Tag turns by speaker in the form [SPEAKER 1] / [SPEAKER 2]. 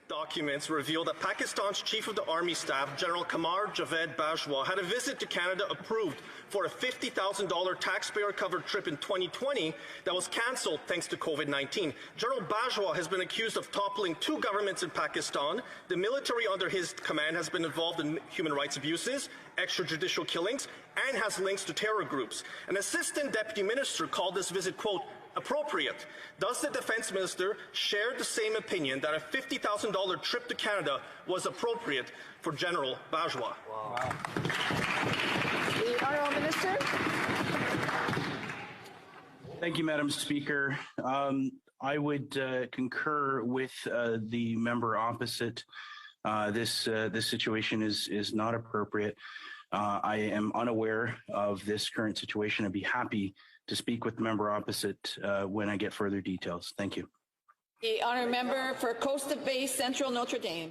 [SPEAKER 1] Documents reveal that Pakistan's Chief of the Army Staff, General Baجwa, had a visit to Canada approved for a $50,000 taxpayer-covered trip in 2020 that was cancelled thanks to COVID-19. General Baجwa has been accused of toppling two governments in Pakistan. The military under his command has been involved in human rights abuses, extrajudicial killings, and has links to terror groups. An assistant deputy minister called this visit, quote, appropriate. Does the defense minister share the same opinion that a $50,000 trip to Canada was appropriate for General Baجwa?
[SPEAKER 2] Wow. The Honourable Minister.
[SPEAKER 3] Thank you, Madam Speaker. I would concur with the member opposite. This situation is not appropriate. I am unaware of this current situation. I'd be happy to speak with the member opposite when I get further details. Thank you.
[SPEAKER 2] The honourable member for Coast of Bay Central Notre Dame.